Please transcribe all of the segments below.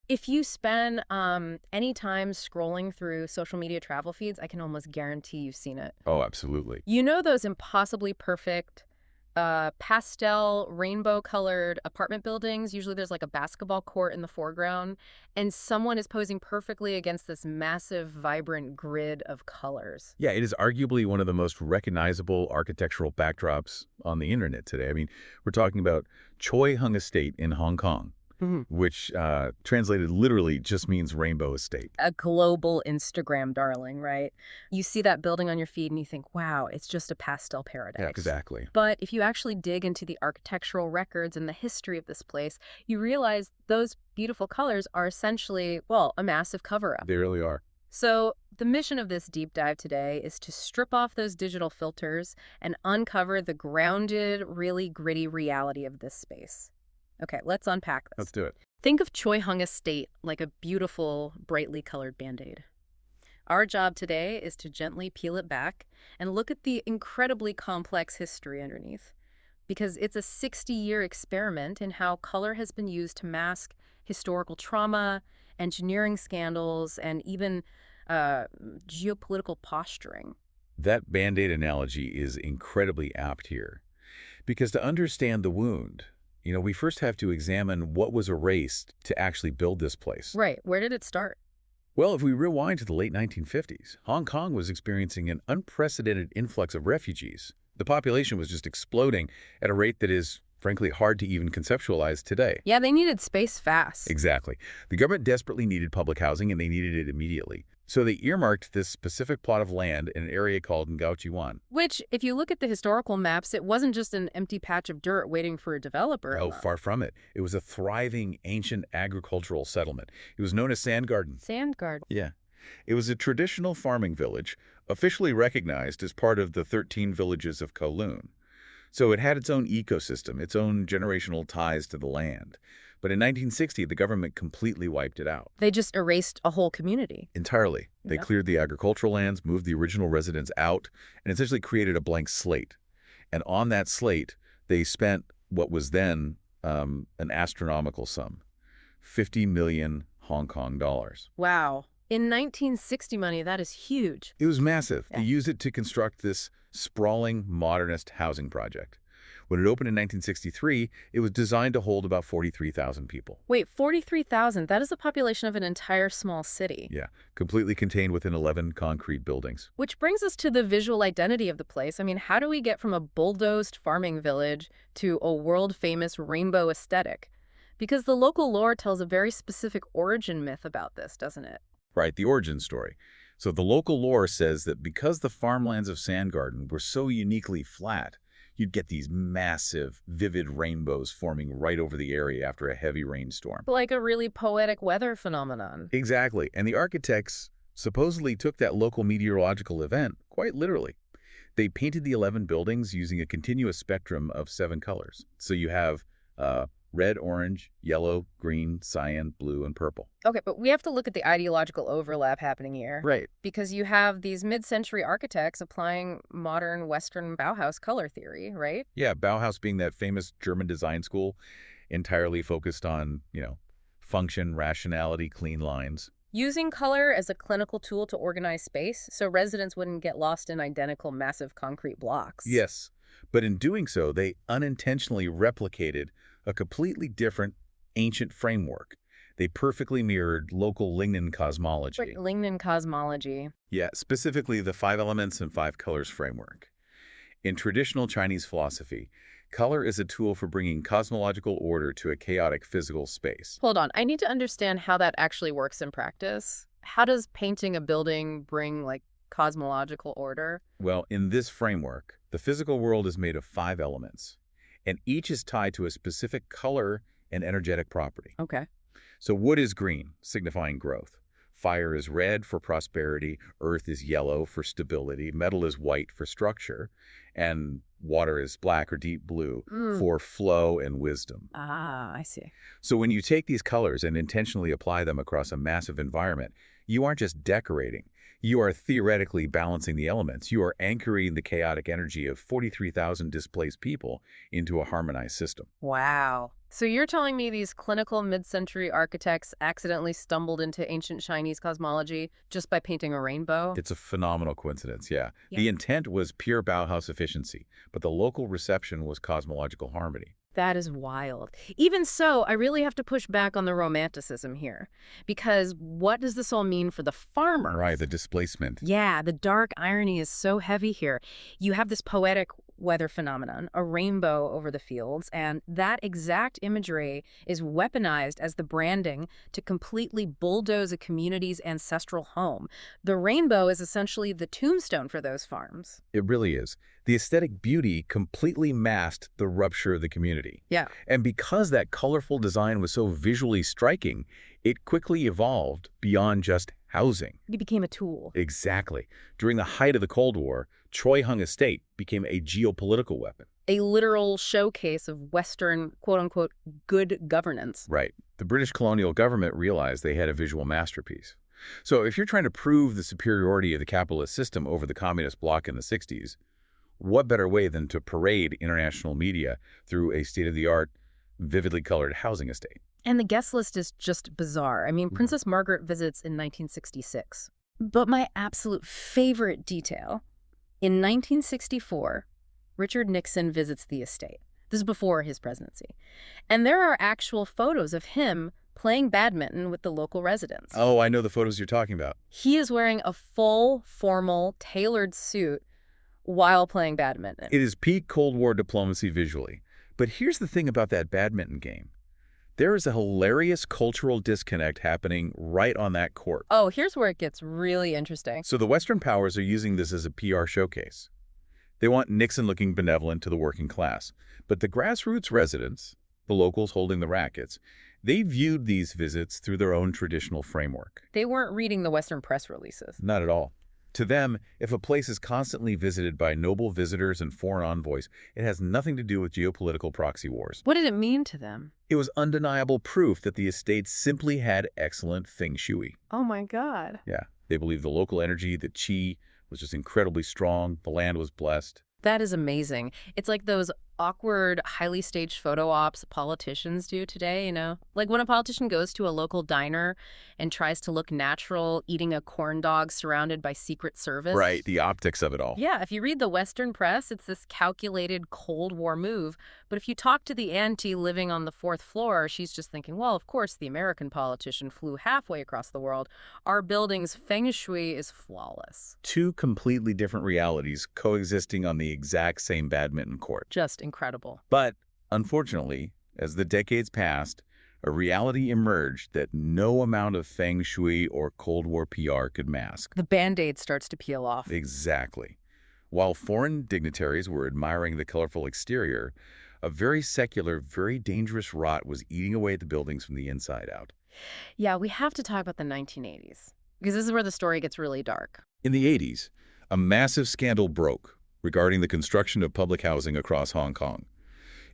If you spend any time scrolling through social media travel feeds, I can almost guarantee you've seen it. Oh, absolutely. You know those impossibly perfect pastel, rainbow-colored apartment buildings? Usually there's like a basketball court in the foreground, and someone is posing perfectly against this massive, vibrant grid of colors. Yeah, it is arguably one of the most recognizable architectural backdrops on the internet today. I mean, we're talking about Choi Hung Estate in Hong Kong, Mhm. which translated literally just means rainbow estate. A global Instagram darling, right? You see that building on your feed and you think, wow, it's just a pastel Yeah, paradise. exactly. But if you actually dig into the architectural records and the history of this place, you realize those beautiful colors are essentially, well, a massive cover-up. They really are. So the mission of this deep dive today is to strip off those digital filters and uncover the grounded, really gritty reality of this space. Okay, let's unpack Let's this. do it. Think of Choi Hung Estate like a beautiful, brightly colored Band-Aid. Our job today is to gently peel it back and look at the incredibly complex history underneath. Because it's a 60-year experiment in how color has been used to mask historical trauma, engineering scandals, and even geopolitical posturing. That Band-Aid analogy is incredibly apt here. Because to understand the wound, we first have to examine what was erased to actually build this place. Right. Where did it start? Well, if we rewind to the late 1950s, Hong Kong was experiencing an unprecedented influx of refugees. The population was just exploding at a rate that is, frankly, hard to even conceptualize today. Yeah, they needed space fast. Exactly. The government desperately needed public housing, and they needed it immediately. So they earmarked this specific plot of land in an area called Ngao. Which, if you look at the historical maps, it wasn't just an empty patch of dirt waiting for a developer. Oh, far from it. It was a thriving, ancient agricultural settlement. It was known as Sand Garden. Sand garden. Yeah. It was a traditional farming village, officially recognized as part of the 13 villages of Kowloon. So it had its own ecosystem, its own generational ties to the land. But in 1960, the government completely wiped it out. They just erased a whole community. Entirely. They Yeah. cleared the agricultural lands, moved the original residents out, and essentially created a blank slate. And on that slate, they spent what was then an astronomical sum, 50 million Hong Kong dollars. Wow. In 1960 money, that is huge. It was massive. Yeah. They used it to construct this sprawling modernist housing project. When it opened in 1963, it was designed to hold about 43,000 people. Wait, 43,000? That is the population of an entire small city. Yeah, completely contained within 11 concrete buildings. Which brings us to the visual identity of the place. I mean, how do we get from a bulldozed farming village to a world-famous rainbow aesthetic? Because the local lore tells a very specific origin myth about this, doesn't it? Right, the origin story. So the local lore says that because the farmlands of Sand Garden were so uniquely flat, you'd get these massive, vivid rainbows forming right over the area after a heavy rainstorm. Like a really poetic weather phenomenon. Exactly, and the architects supposedly took that local meteorological event quite literally. They painted the 11 buildings using a continuous spectrum of 7 colors. So you have red, orange, yellow, green, cyan, blue, and purple. Okay, but we have to look at the ideological overlap happening here. Right. Because you have these mid-century architects applying modern Western Bauhaus color theory, right? Yeah, Bauhaus being that famous German design school entirely focused on, function, rationality, clean lines. Using color as a clinical tool to organize space so residents wouldn't get lost in identical massive concrete blocks. Yes, but in doing so, they unintentionally replicated a completely different ancient framework. They perfectly mirrored local Lingnan cosmology. Right, Lingnan cosmology. Yeah, specifically the 5 elements and 5 colors framework. In traditional Chinese philosophy, color is a tool for bringing cosmological order to a chaotic physical space. Hold on, I need to understand how that actually works in practice. How does painting a building bring, cosmological order? Well, in this framework, the physical world is made of 5 elements, and each is tied to a specific color and energetic property. Okay. So wood is green, signifying growth. Fire is red for prosperity, earth is yellow for stability, metal is white for structure, and water is black or deep blue for flow and wisdom. Ah, I see. So when you take these colors and intentionally apply them across a massive environment, you aren't just decorating. You are theoretically balancing the elements. You are anchoring the chaotic energy of 43,000 displaced people into a harmonized system. Wow. So you're telling me these clinical mid-century architects accidentally stumbled into ancient Chinese cosmology just by painting a rainbow? It's a phenomenal coincidence, yeah. Yeah. The intent was pure Bauhaus efficiency, but the local reception was cosmological harmony. That is wild. Even so, I really have to push back on the romanticism here. Because what does this all mean for the Right, farmers? the displacement. Yeah, the dark irony is so heavy here. You have this poetic weather phenomenon, a rainbow over the fields, and that exact imagery is weaponized as the branding to completely bulldoze a community's ancestral home. The rainbow is essentially the tombstone for those farms. It really is. The aesthetic beauty completely masked the rupture of the community. Yeah. And because that colorful design was so visually striking, it quickly evolved beyond just housing. It became a tool. Exactly. During the height of the Cold War, Choi Hung Estate became a geopolitical weapon. A literal showcase of Western, quote-unquote, good governance. Right. The British colonial government realized they had a visual masterpiece. So if you're trying to prove the superiority of the capitalist system over the communist bloc in the 60s, what better way than to parade international media through a state-of-the-art, vividly colored housing estate? And the guest list is just bizarre. I mean, Princess Margaret visits in 1966. But my absolute favorite detail, in 1964, Richard Nixon visits the estate. This is before his presidency. And there are actual photos of him playing badminton with the local residents. Oh, I know the photos you're talking about. He is wearing a full, formal, tailored suit while playing badminton. It is peak Cold War diplomacy visually. But here's the thing about that badminton game. There is a hilarious cultural disconnect happening right on that court. Oh, here's where it gets really interesting. So the Western powers are using this as a PR showcase. They want Nixon looking benevolent to the working class. But the grassroots residents, the locals holding the rackets, they viewed these visits through their own traditional framework. They weren't reading the Western press releases. Not at all. To them, if a place is constantly visited by noble visitors and foreign envoys, it has nothing to do with geopolitical proxy wars. What did it mean to them? It was undeniable proof that the estate simply had excellent feng shui. Oh my God. Yeah, they believed the local energy, the qi, was just incredibly strong. The land was blessed. That is amazing. It's like those awkward, highly staged photo ops politicians do today, you know? Like when a politician goes to a local diner and tries to look natural, eating a corn dog surrounded by Secret Service. Right, the optics of it all. Yeah, if you read the Western press, it's this calculated Cold War move. But if you talk to the auntie living on the fourth floor, she's just thinking, well, of course, the American politician flew halfway across the world. Our building's feng shui is flawless. Two completely different realities coexisting on the exact same badminton court. Just incredible. But, unfortunately, as the decades passed, a reality emerged that no amount of feng shui or Cold War PR could mask. The Band-Aid starts to peel off. Exactly. While foreign dignitaries were admiring the colorful exterior, a very secular, very dangerous rot was eating away at the buildings from the inside out. Yeah, we have to talk about the 1980s, because this is where the story gets really dark. In the 80s, a massive scandal broke regarding the construction of public housing across Hong Kong.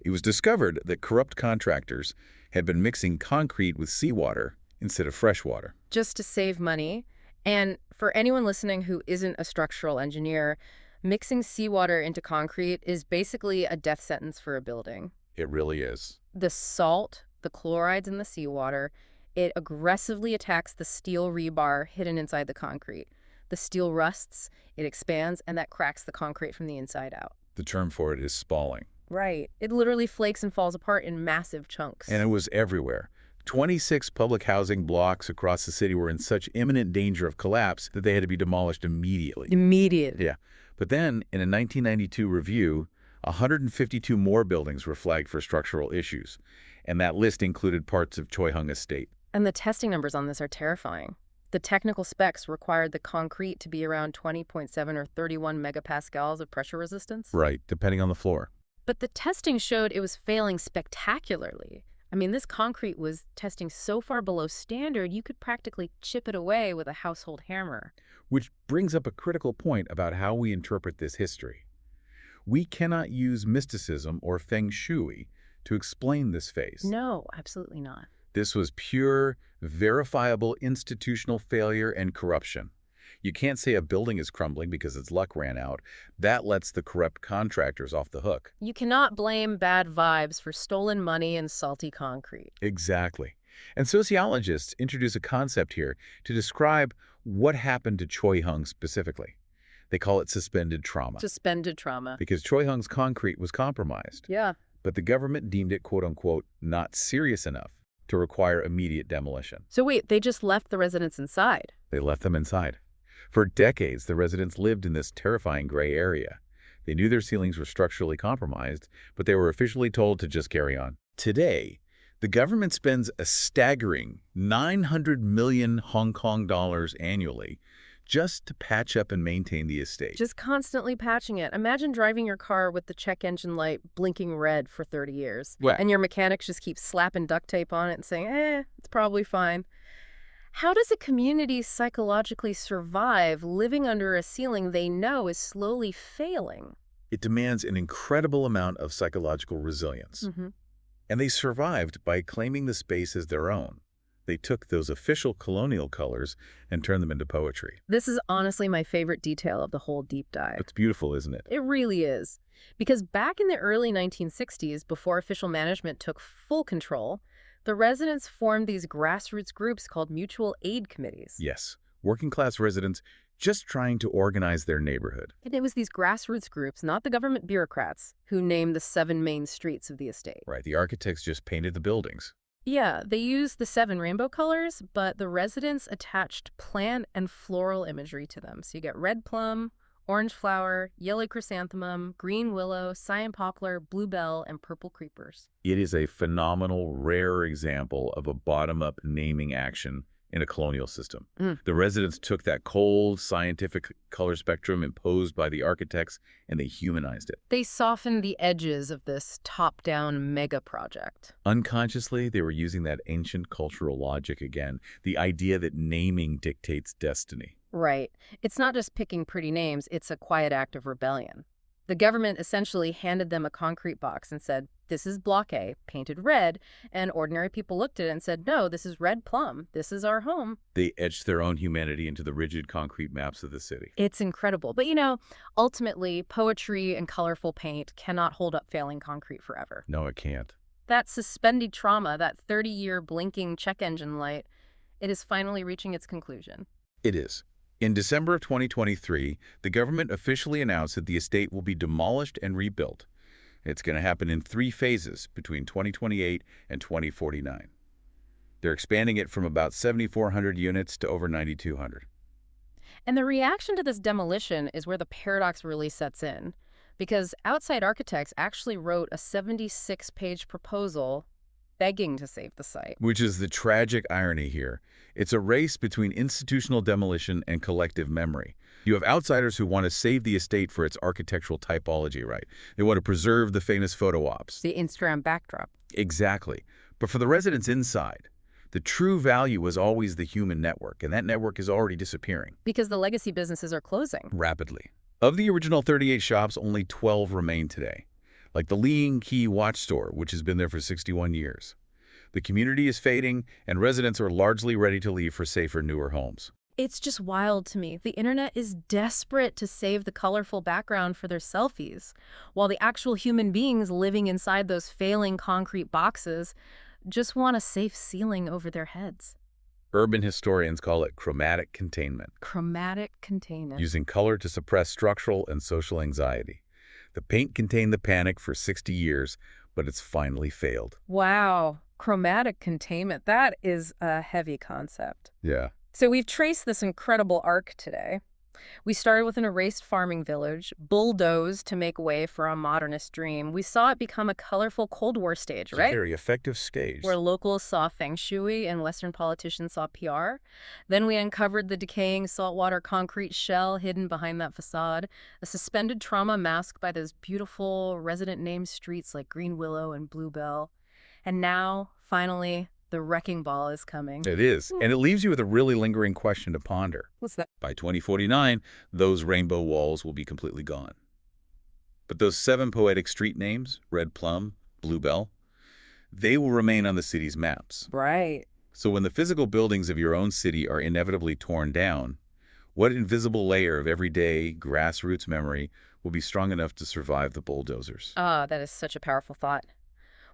It was discovered that corrupt contractors had been mixing concrete with seawater instead of fresh water. Just to save money. And for anyone listening who isn't a structural engineer, mixing seawater into concrete is basically a death sentence for a building. It really is. The salt, the chlorides in the seawater, it aggressively attacks the steel rebar hidden inside the concrete. The steel rusts, it expands, and that cracks the concrete from the inside out. The term for it is spalling. Right. It literally flakes and falls apart in massive chunks. And it was everywhere. 26 public housing blocks across the city were in such imminent danger of collapse that they had to be demolished immediately. Immediately. Yeah. But then, in a 1992 review, 152 more buildings were flagged for structural issues. And that list included parts of Choi Hung Estate. And the testing numbers on this are terrifying. The technical specs required the concrete to be around 20.7 or 31 megapascals of pressure resistance. Right, depending on the floor. But the testing showed it was failing spectacularly. I mean, this concrete was testing so far below standard, you could practically chip it away with a household hammer. Which brings up a critical point about how we interpret this history. We cannot use mysticism or feng shui to explain this phase. No, absolutely not. This was pure, verifiable institutional failure and corruption. You can't say a building is crumbling because its luck ran out. That lets the corrupt contractors off the hook. You cannot blame bad vibes for stolen money and salty concrete. Exactly. And sociologists introduce a concept here to describe what happened to Choi Hung specifically. They call it suspended trauma. Suspended trauma. Because Choi Hung's concrete was compromised. Yeah. But the government deemed it, quote-unquote, not serious enough to require immediate demolition. So wait, they just left the residents inside? They left them inside. For decades, the residents lived in this terrifying gray area. They knew their ceilings were structurally compromised, but they were officially told to just carry on. Today, the government spends a staggering 900 million Hong Kong dollars annually just to patch up and maintain the estate. Just constantly patching it. Imagine driving your car with the check engine light blinking red for 30 years. What? And your mechanics just keep slapping duct tape on it and saying, it's probably fine. How does a community psychologically survive living under a ceiling they know is slowly failing? It demands an incredible amount of psychological resilience. And they survived by claiming the space as their own. They took those official colonial colors and turned them into poetry. This is honestly my favorite detail of the whole deep dive. It's beautiful, isn't it? It really is. Because back in the early 1960s, before official management took full control, the residents formed these grassroots groups called mutual aid committees. Yes, working-class residents just trying to organize their neighborhood. And it was these grassroots groups, not the government bureaucrats, who named the 7 main streets of the estate. Right, the architects just painted the buildings. Yeah, they used the 7 rainbow colors, but the residents attached plant and floral imagery to them. So you get red plum, orange flower, yellow chrysanthemum, green willow, cyan poplar, bluebell, and purple creepers. It is a phenomenal, rare example of a bottom-up naming action in a colonial system. The residents took that cold, scientific color spectrum imposed by the architects, and they humanized it. They softened the edges of this top-down mega project. Unconsciously, they were using that ancient cultural logic again, the idea that naming dictates destiny. Right. It's not just picking pretty names, it's a quiet act of rebellion. The government essentially handed them a concrete box and said, this is block A, painted red, and ordinary people looked at it and said, no, this is red plum. This is our home. They etched their own humanity into the rigid concrete maps of the city. It's incredible. But, ultimately, poetry and colorful paint cannot hold up failing concrete forever. No, it can't. That suspended trauma, that 30-year blinking check engine light, it is finally reaching its conclusion. It is. In December of 2023, the government officially announced that the estate will be demolished and rebuilt. It's going to happen in 3 phases between 2028 and 2049. They're expanding it from about 7,400 units to over 9,200. And the reaction to this demolition is where the paradox really sets in, because outside architects actually wrote a 76-page proposal begging to save the site. Which is the tragic irony here. It's a race between institutional demolition and collective memory. You have outsiders who want to save the estate for its architectural typology, right? They want to preserve the famous photo ops. The Instagram backdrop. Exactly. But for the residents inside, the true value was always the human network, and that network is already disappearing. Because the legacy businesses are closing. Rapidly. Of the original 38 shops, only 12 remain today. Like the Lingnan watch store, which has been there for 61 years. The community is fading, and residents are largely ready to leave for safer, newer homes. It's just wild to me. The internet is desperate to save the colorful background for their selfies, while the actual human beings living inside those failing concrete boxes just want a safe ceiling over their heads. Urban historians call it chromatic containment. Chromatic containment. Using color to suppress structural and social anxiety. The paint contained the panic for 60 years, but it's finally failed. Wow. Chromatic containment. That is a heavy concept. Yeah. So we've traced this incredible arc today. We started with an erased farming village, bulldozed to make way for a modernist dream. We saw it become a colorful Cold War stage, right? It's a very effective stage. Where locals saw feng shui and Western politicians saw PR. Then we uncovered the decaying saltwater concrete shell hidden behind that facade, a suspended trauma masked by those beautiful resident-named streets like Green Willow and Bluebell. And now, finally, the wrecking ball is coming. It is. And it leaves you with a really lingering question to ponder. What's that? By 2049, those rainbow walls will be completely gone. But those 7 poetic street names, Red Plum, Bluebell, they will remain on the city's maps. Right. So when the physical buildings of your own city are inevitably torn down, What invisible layer of everyday grassroots memory will be strong enough to survive the bulldozers? Ah, that is such a powerful thought.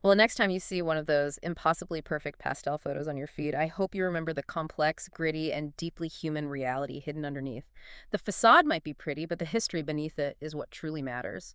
Well, next time you see one of those impossibly perfect pastel photos on your feed, I hope you remember the complex, gritty, and deeply human reality hidden underneath. The facade might be pretty, but the history beneath it is what truly matters.